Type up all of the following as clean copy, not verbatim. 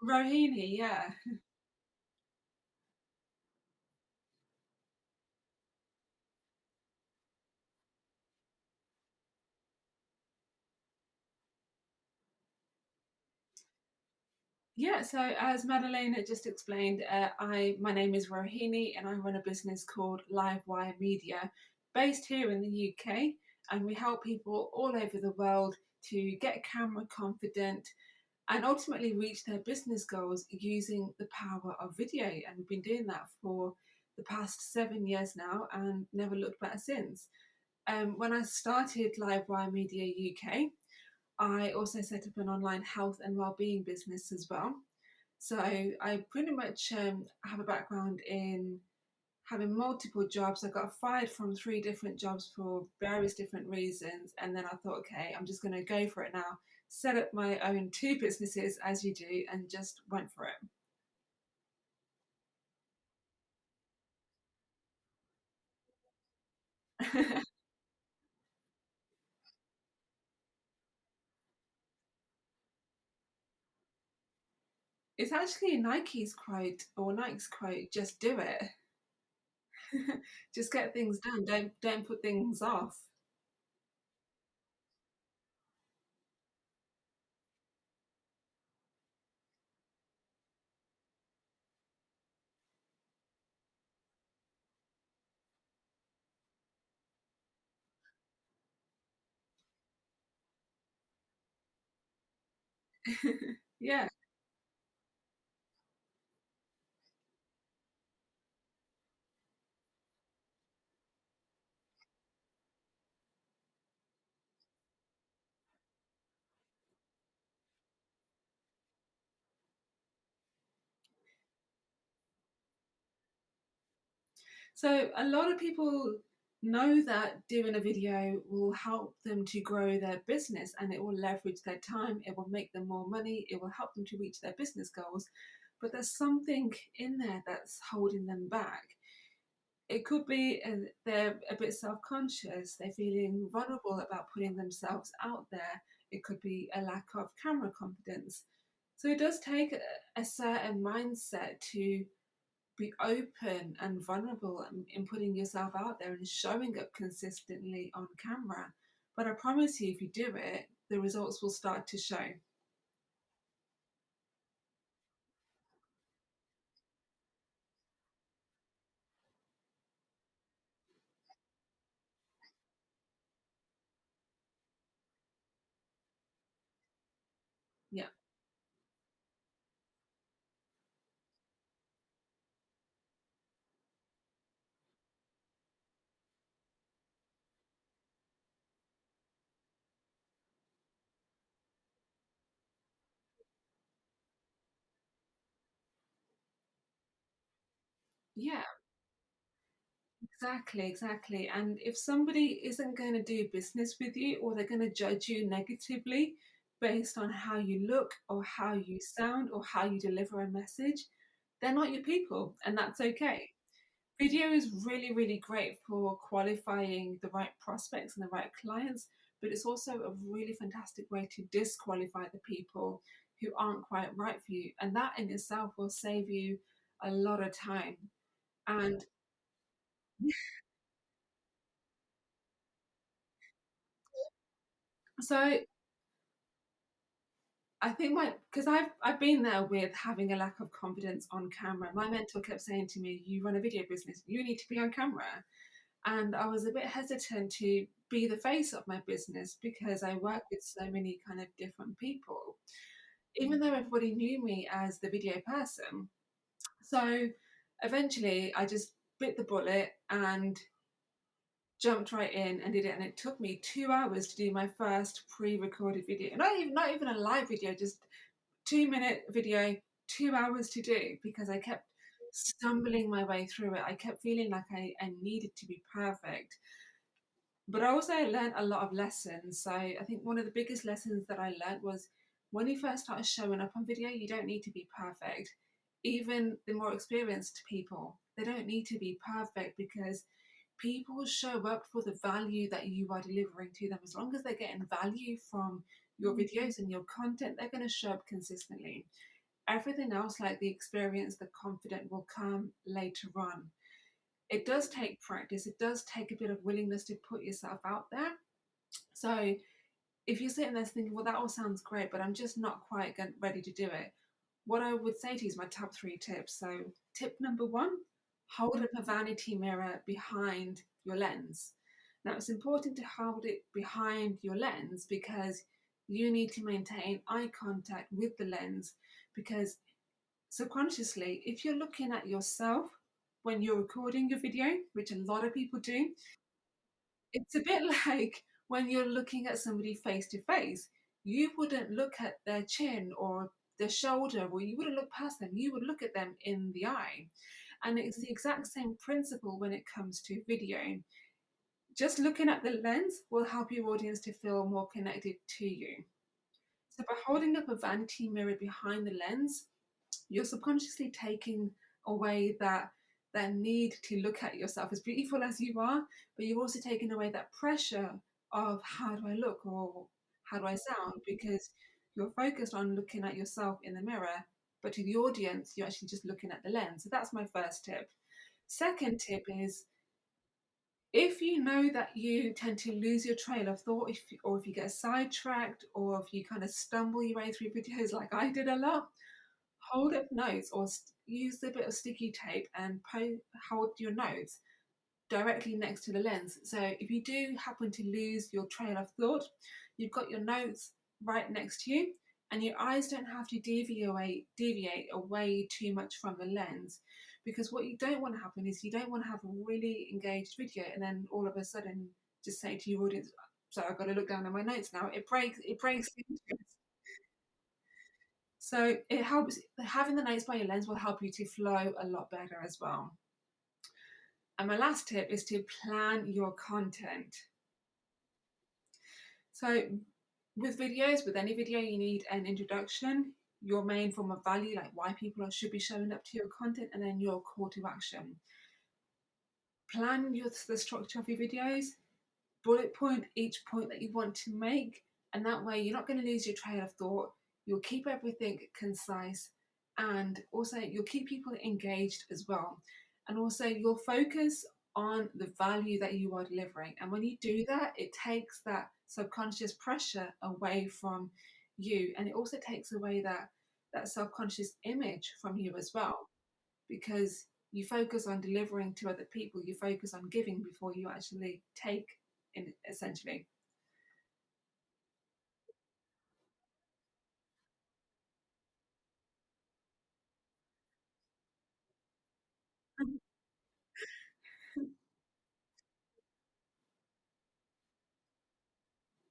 Rohini, yeah. Yeah, so as Madalena just explained, my name is Rohini and I run a business called Livewire Media based here in the UK, and we help people all over the world to get camera confident and ultimately reach their business goals using the power of video. And we've been doing that for the past 7 years now and never looked back since. When I started Livewire Media UK, I also set up an online health and wellbeing business as well. So I pretty much have a background in having multiple jobs. I got fired from three different jobs for various different reasons. And then I thought, okay, I'm just going to go for it now. Set up my own two businesses as you do and just went for it. It's actually Nike's quote, just do it. Just get things done. Don't put things off. Yeah. So a lot of people know that doing a video will help them to grow their business and it will leverage their time, it will make them more money, it will help them to reach their business goals. But there's something in there that's holding them back. It could be they're a bit self conscious, they're feeling vulnerable about putting themselves out there. It could be a lack of camera confidence. So it does take a certain mindset to be open and vulnerable in putting yourself out there and showing up consistently on camera. But I promise you, if you do it, the results will start to show. Yeah. Yeah, exactly, exactly. And if somebody isn't going to do business with you or they're going to judge you negatively based on how you look or how you sound or how you deliver a message, they're not your people, and that's okay. Video is really, really great for qualifying the right prospects and the right clients, but it's also a really fantastic way to disqualify the people who aren't quite right for you. And that in itself will save you a lot of time. And so I think because I've been there with having a lack of confidence on camera. My mentor kept saying to me, "You run a video business, you need to be on camera." And I was a bit hesitant to be the face of my business because I work with so many kind of different people, even though everybody knew me as the video person. So eventually I just bit the bullet and jumped right in and did it. And it took me 2 hours to do my first pre-recorded video. Not even a live video, just 2 minute video, 2 hours to do because I kept stumbling my way through it. I kept feeling like I needed to be perfect. But I also learned a lot of lessons. So I think one of the biggest lessons that I learned was when you first start showing up on video, you don't need to be perfect. Even the more experienced people, they don't need to be perfect because people show up for the value that you are delivering to them. As long as they're getting value from your videos and your content, they're going to show up consistently. Everything else, like the experience, the confidence, will come later on. It does take practice. It does take a bit of willingness to put yourself out there. So if you're sitting there thinking, well, that all sounds great, but I'm just not quite ready to do it, what I would say to you is my top three tips. So, tip number one, hold up a vanity mirror behind your lens. Now, it's important to hold it behind your lens because you need to maintain eye contact with the lens, because subconsciously, if you're looking at yourself when you're recording your video, which a lot of people do, it's a bit like when you're looking at somebody face to face. You wouldn't look at their chin or their shoulder, or you wouldn't look past them. You would look at them in the eye. And it's the exact same principle when it comes to video. Just looking at the lens will help your audience to feel more connected to you. So by holding up a vanity mirror behind the lens, you're subconsciously taking away that need to look at yourself as beautiful as you are, but you're also taking away that pressure of how do I look or how do I sound, because you're focused on looking at yourself in the mirror, but to the audience you're actually just looking at the lens. So that's my first tip. Second tip is, if you know that you tend to lose your trail of thought, or if you get sidetracked, or if you kind of stumble your way through videos like I did a lot, hold up notes or use a bit of sticky tape and hold your notes directly next to the lens. So if you do happen to lose your train of thought, you've got your notes right next to you, and your eyes don't have to deviate away too much from the lens. Because what you don't want to happen is, you don't want to have a really engaged video and then all of a sudden just say to your audience, so I've got to look down at my notes now. It breaks the interest. So it helps, having the notes by your lens will help you to flow a lot better as well. And my last tip is to plan your content. So with videos, with any video, you need an introduction, your main form of value, like why people should be showing up to your content, and then your call to action. Plan the structure of your videos, bullet point each point that you want to make, and that way you're not going to lose your train of thought. You'll keep everything concise, and also you'll keep people engaged as well. And also you'll focus on the value that you are delivering. And when you do that, it takes that subconscious pressure away from you, and it also takes away that subconscious image from you as well, because you focus on delivering to other people, you focus on giving before you actually take, in essentially.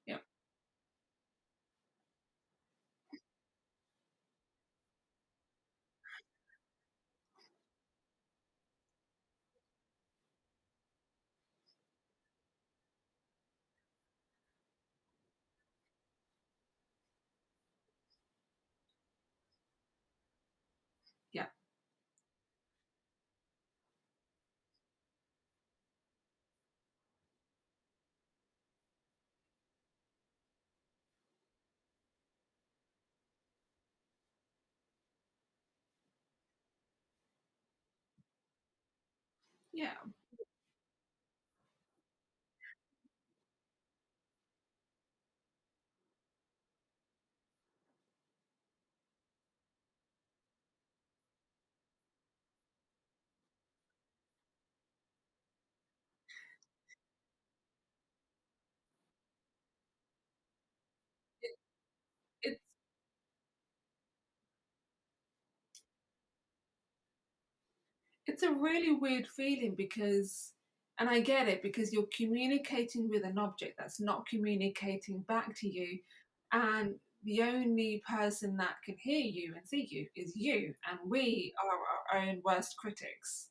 Yeah, yeah, yeah, it, it's it's a really weird feeling, because, and I get it, because you're communicating with an object that's not communicating back to you, and the only person that can hear you and see you is you, and we are our own worst critics.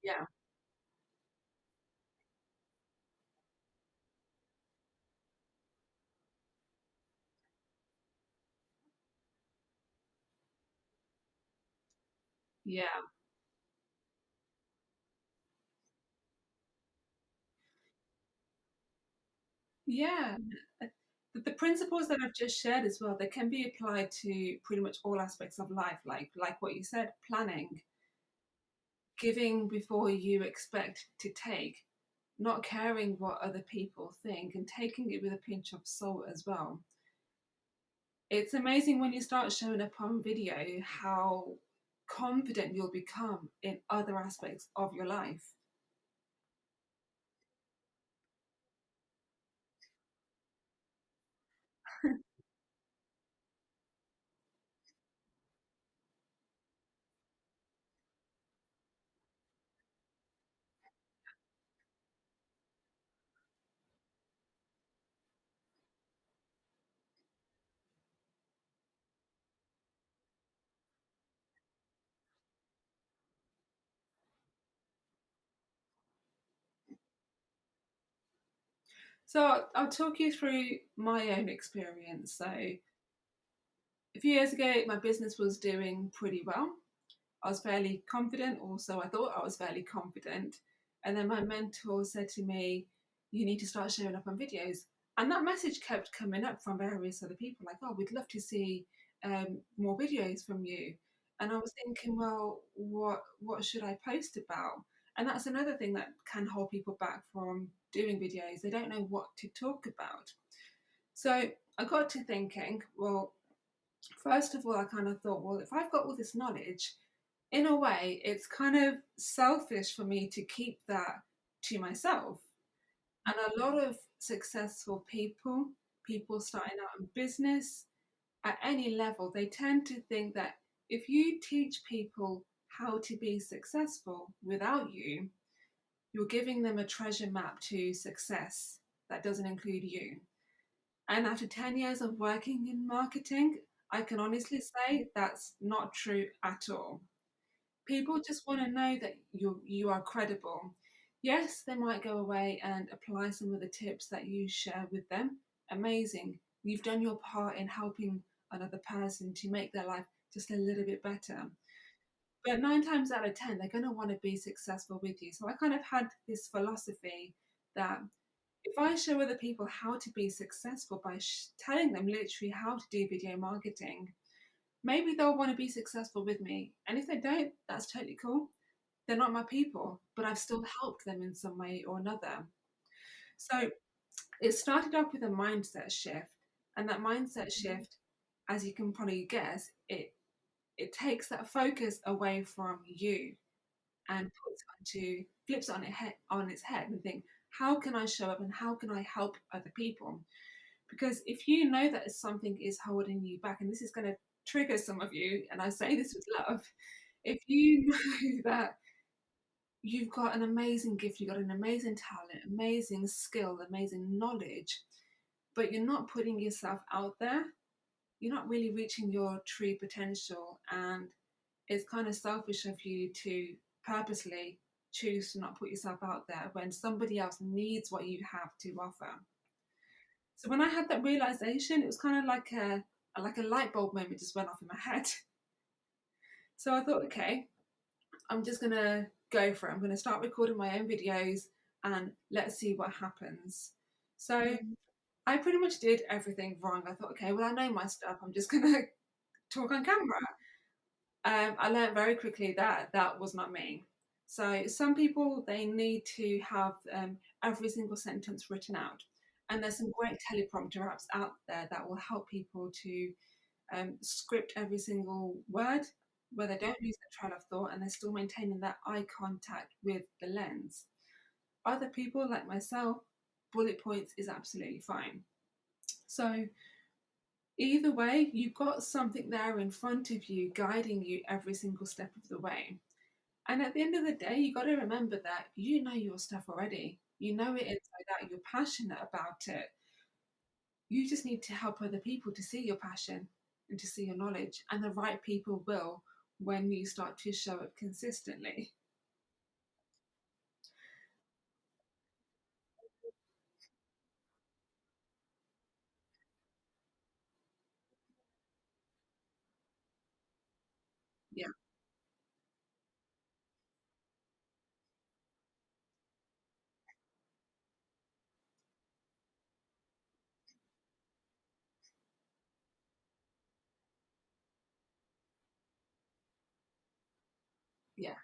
Yeah. Yeah. Yeah. The principles that I've just shared as well, they can be applied to pretty much all aspects of life, like what you said, planning, giving before you expect to take, not caring what other people think, and taking it with a pinch of salt as well. It's amazing when you start showing up on video how confident you'll become in other aspects of your life. So I'll talk you through my own experience. So a few years ago, my business was doing pretty well. I was fairly confident, also, I thought I was fairly confident. And then my mentor said to me, "You need to start showing up on videos." And that message kept coming up from various other people, like, "Oh, we'd love to see more videos from you." And I was thinking, well, what should I post about? And that's another thing that can hold people back from doing videos. They don't know what to talk about. So I got to thinking, well, first of all, I kind of thought, well, if I've got all this knowledge, in a way, it's kind of selfish for me to keep that to myself. And a lot of successful people, people starting out in business at any level, they tend to think that if you teach people how to be successful without you, you're giving them a treasure map to success that doesn't include you. And after 10 years of working in marketing, I can honestly say that's not true at all. People just want to know that you are credible. Yes, they might go away and apply some of the tips that you share with them. Amazing. You've done your part in helping another person to make their life just a little bit better. But 9 times out of 10, they're going to want to be successful with you. So I kind of had this philosophy that if I show other people how to be successful by telling them literally how to do video marketing, maybe they'll want to be successful with me. And if they don't, that's totally cool. They're not my people, but I've still helped them in some way or another. So it started off with a mindset shift. And that mindset shift, as you can probably guess, it takes that focus away from you and flips it on its head and think, how can I show up and how can I help other people? Because if you know that something is holding you back, and this is going to trigger some of you, and I say this with love, if you know that you've got an amazing gift, you've got an amazing talent, amazing skill, amazing knowledge, but you're not putting yourself out there, you're not really reaching your true potential. And it's kind of selfish of you to purposely choose to not put yourself out there when somebody else needs what you have to offer. So when I had that realization, it was kind of like a light bulb moment just went off in my head. So I thought, okay, I'm just gonna go for it. I'm gonna start recording my own videos and let's see what happens. So I pretty much did everything wrong. I thought, okay, well, I know my stuff. I'm just gonna talk on camera. I learned very quickly that that was not me. So some people they need to have every single sentence written out, and there's some great teleprompter apps out there that will help people to script every single word, where they don't lose their train of thought and they're still maintaining that eye contact with the lens. Other people like myself, bullet points is absolutely fine. So either way, you've got something there in front of you guiding you every single step of the way. And at the end of the day, you got to remember that you know your stuff already. You know it inside out. You're passionate about it. You just need to help other people to see your passion and to see your knowledge. And the right people will when you start to show up consistently. Yeah,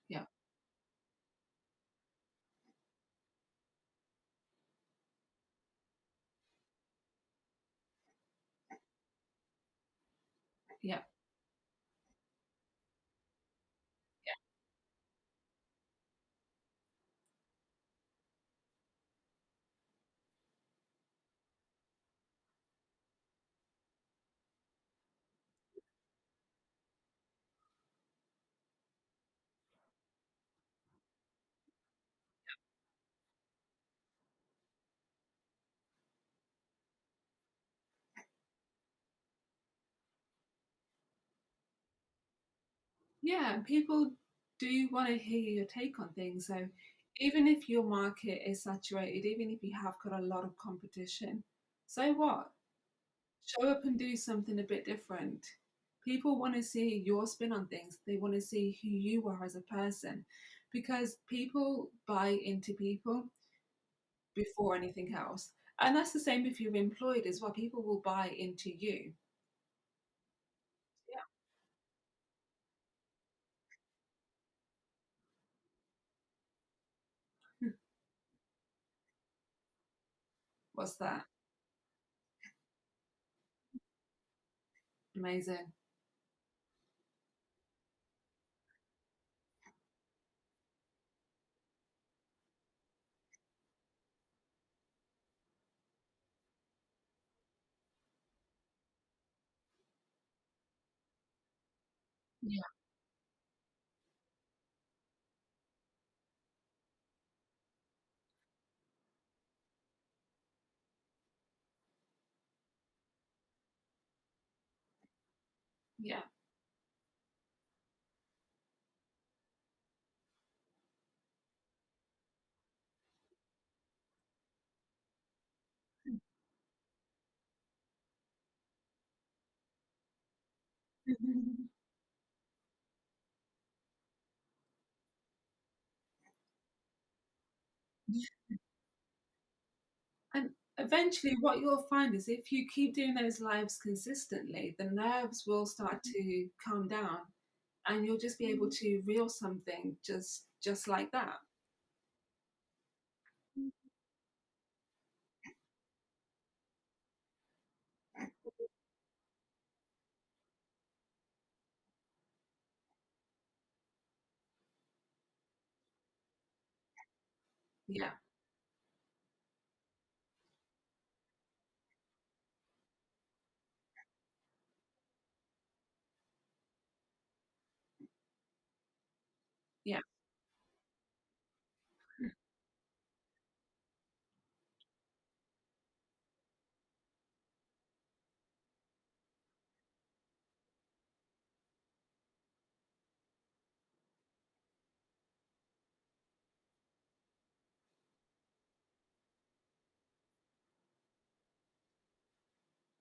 yeah, yeah, yeah. And people do want to hear your take on things. So even if your market is saturated, even if you have got a lot of competition, so what? Show up and do something a bit different. People want to see your spin on things. They want to see who you are as a person because people buy into people before anything else. And that's the same if you're employed as well. People will buy into you. Yeah. What's that? Amazing. Yeah. Yeah. And eventually, what you'll find is if you keep doing those lives consistently, the nerves will start to calm down, and you'll just be able to reel something just like that. Yeah, yeah,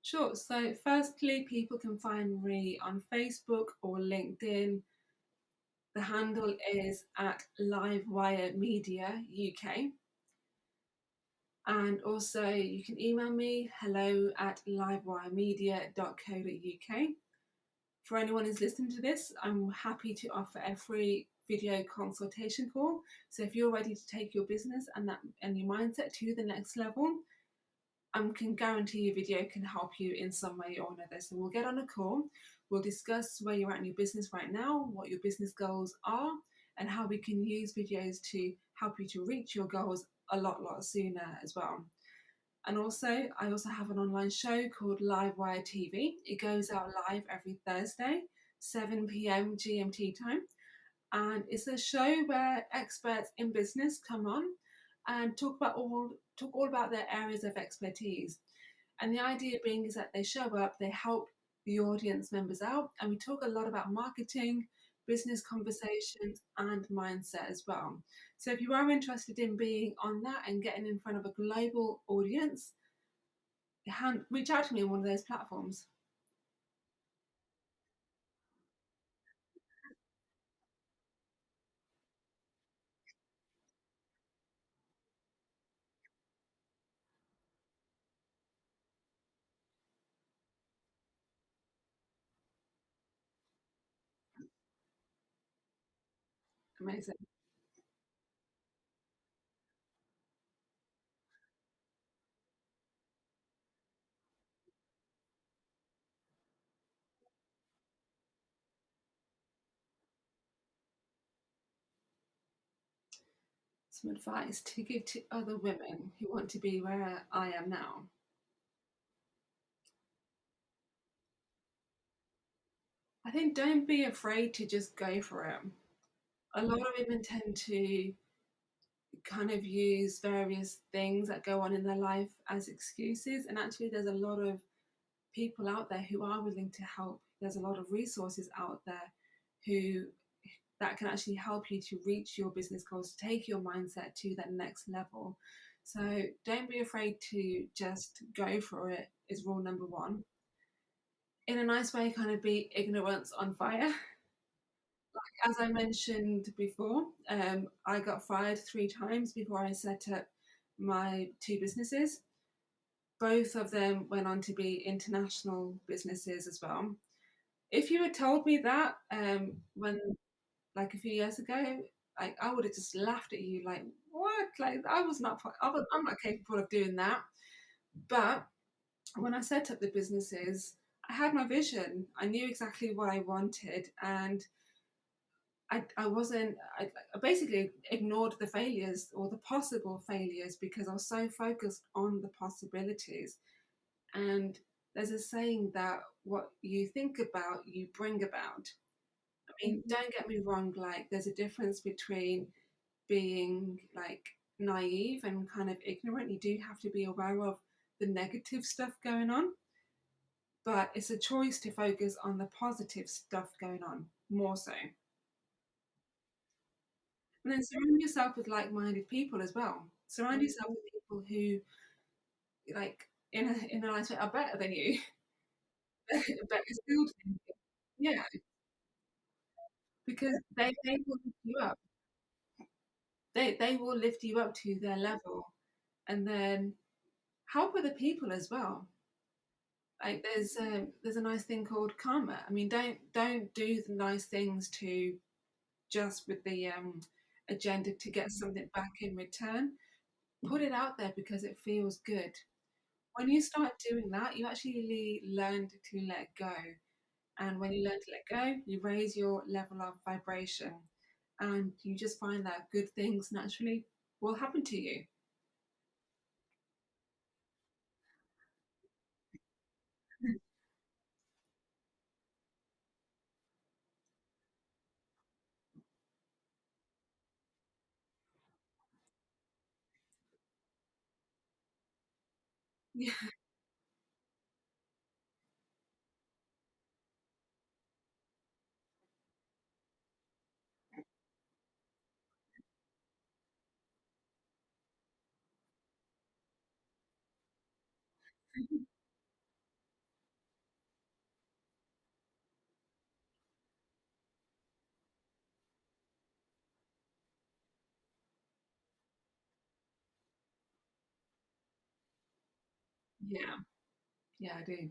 sure. So, firstly, people can find me on Facebook or LinkedIn. The handle is at Livewire Media UK. And also, you can email me hello at livewiremedia.co.uk. For anyone who's listening to this, I'm happy to offer a free video consultation call. So if you're ready to take your business and your mindset to the next level, I can guarantee your video can help you in some way or another. So we'll get on a call, we'll discuss where you're at in your business right now, what your business goals are, and how we can use videos to help you to reach your goals a lot sooner as well. And also, I also have an online show called Livewire TV. It goes out live every Thursday, 7 p.m. GMT time. And it's a show where experts in business come on and talk all about their areas of expertise. And the idea being is that they show up, they help the audience members out. And we talk a lot about marketing, business conversations, and mindset as well. So if you are interested in being on that and getting in front of a global audience, reach out to me on one of those platforms. Amazing. Some advice to give to other women who want to be where I am now. I think don't be afraid to just go for it. A lot of women tend to kind of use various things that go on in their life as excuses, and actually, there's a lot of people out there who are willing to help. There's a lot of resources out there who that can actually help you to reach your business goals, to take your mindset to that next level. So don't be afraid to just go for it, is rule number one. In a nice way, kind of be ignorance on fire. As I mentioned before, I got fired 3 times before I set up my 2 businesses. Both of them went on to be international businesses as well. If you had told me that when, like a few years ago, like I would have just laughed at you, like what? Like I'm not capable of doing that. But when I set up the businesses, I had my vision. I knew exactly what I wanted, and I wasn't, I basically ignored the failures or the possible failures because I was so focused on the possibilities. And there's a saying that what you think about, you bring about. I mean, don't get me wrong, like, there's a difference between being like naive and kind of ignorant. You do have to be aware of the negative stuff going on, but it's a choice to focus on the positive stuff going on more so. And then surround yourself with like-minded people as well. Surround yourself with people who, like, in a nice way, are better than you, better skilled than you. Yeah, because they will lift you up. They will lift you up to their level, and then help other people as well. Like there's a nice thing called karma. I mean, don't do the nice things to just with the agenda to get something back in return. Put it out there because it feels good. When you start doing that, you actually learn to let go. And when you learn to let go, you raise your level of vibration and you just find that good things naturally will happen to you. Yeah, yeah, yeah, I do.